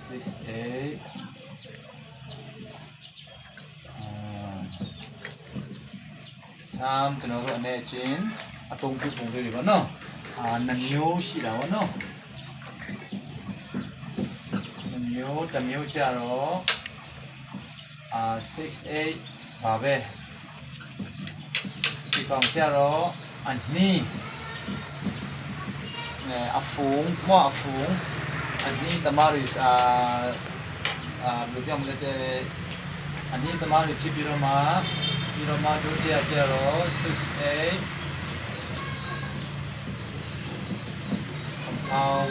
6A ชามကျွန်တော်တို့အနေချင်းအသုံးပြုပုံလေးတွေပေါ့နော်နှမျိုးရှိတာပေါ့နော်နှမျိုးတစ်မျိုးကြတော့6A ပါပဲဒီကောင်ကြတော့အနီးအဖုံမအဖုံအနီးတမရီဘယ်လိုပြောမလဲအနီးတမရီဖြစ်ပြီးတော့မှတို့ကြတော့ 6A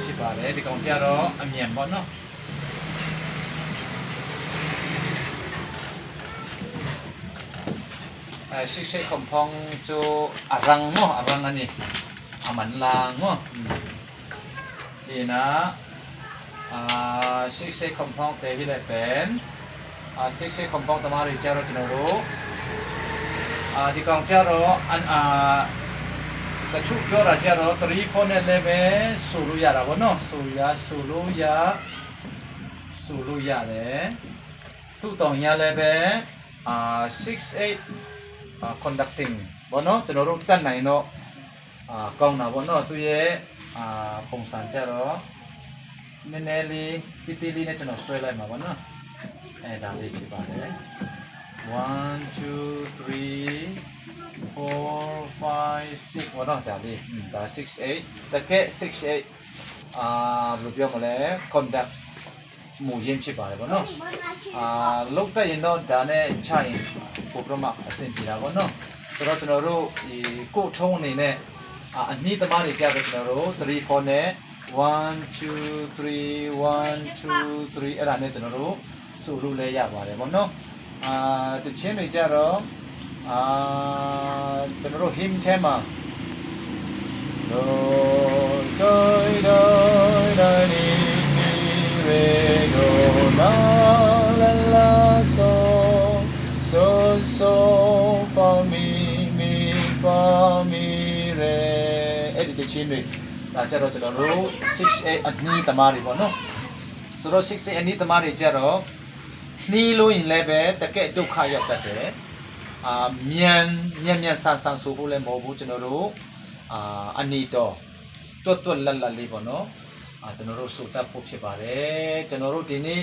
ဖြစ်ပါတယ်ဒီကောင်ကြတော့အမြန်ပေါ့နော်6A compound 就arang mo arang ani aman lang moဒီနာ6A compound တဲ့ဟိလည်းပဲ6A compound တမားတွေကြတော့ကျွန်တော်တို့ဒီကောင်ကြတော့တချို့ပြောတာကြတော့3 4နဲ့လည်းပဲဆိုလို့ရတာဗောနော်ဆိုလို့ရတယ်သူ့တောင်ရလည်းပဲ6A conducting ဗောနော်ကျွန်တော်တို့တတ်နိုင်တော့ကောင်းတာဗောနော်သူရဲ့ပုံစံကြတော့နည်းနည်းလေးတိတိလေးနဲ့ကျွန်တော်ဆွဲလိုက်မှာဗောနော်ဒါလေးဖြစ်ပါတယ်1 2 3 4 5 6ဗောနော်ဒါလေးဒါ 6A တကယ် 6A ဘယ်လိုပြောမလဲ conduct မူရင်းဖြစ်ပါတယ်ဗောနော်လောက်တက်ရင်တော့ဒါနဲ့ချရင်ပိုပြမအဆင်ပြေတာဗောနော်ဆိုတော့ကျွန်တော်တို့ဒီကိုထုံးအနေနဲ့အနည်းသမားတွေကြတော့ကျွန်တော်တို့3 4နဲ့1 2 3 1 2 3အဲ့ဒါနဲ့ကျွန်တော်တို့ဆိုလို့လဲရပါတယ်ဗောနော်တချင်းတွေကြတော့ကျွန်တော်တို့ hymn ထဲမှာdo do do do ni re do la la la so so so for me me for me re အဲ့ဒီတချင်းတွေဒါကြတော့ကျွန်တော်တို့ 6A အနည်းသမားတွေပေါ့နော်ဆိုတော့ 6A အနည်းသမားတွေကြတော့နှီးလို့ရင်လည်းပဲတကယ်ဒုက္ခရောက်တတ်တယ်မြန်ဆန်ဆိုဖို့လည်းမဟုတ်ဘူးကျွန်တော်တို့အနီတော့တွတ်လက်လေးပေါ့နော်ကျွန်တော်တို့စူတတ်ဖို့ဖြစ်ပါတယ်ကျွန်တော်တို့ဒီနေ့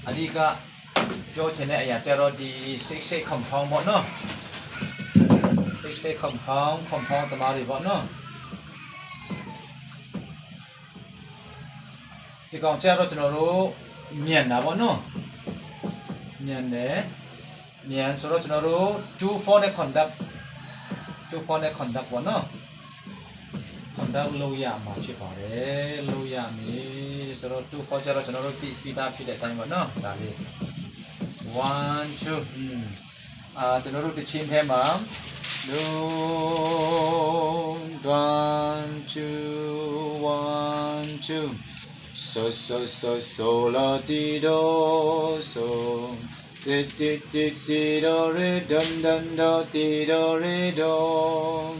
အဓိကပြောချင်တဲ့အရာကျတော့ဒီ 6A compound ပေါ့နော် 6A compound တမားတွေပေါ့နော်ဒီကောင်ကျတော့ကျွန်တော်တို့မြန်တာပေါ့နော်မြန်ဆိုတော့ကျွန်တော်တို့2 4နဲ့ conduct ပေါ့နော် conduct လုပ်ရမှာဖြစ်ပါတယ်လုပ်ရမည်ဆိုတော့2 4ကျတော့ကျွန်တော်တို့ပြီးသားဖြစ်တဲ့အတိုင်းပေါ့နော်ဒါလေး1 2ကျွန်တော်တို့တစ်ချင်းထဲမှာ1 2 so la ti do so ti ti ti ti do re dum dum do ti do re do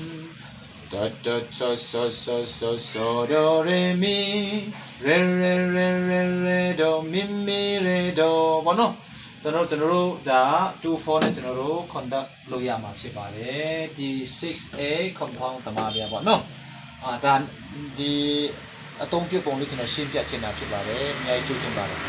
da da so do re mi re do mi re do ဘောနော်ကျွန်တော်တို့ဒါ2 4နဲ့ကျွန်တော်တို့ conduct လုပ်ရမှာဖြစ်ပါတယ်ဒီ 6A compound တမားပြပေါ့နော်ဒါဒီအသုံးပြုပုံလေးကျွန်တော်ရှင်းပြချင်တာဖြစ်ပါတယ်အများကြီးကြိုးတင်ပါတယ်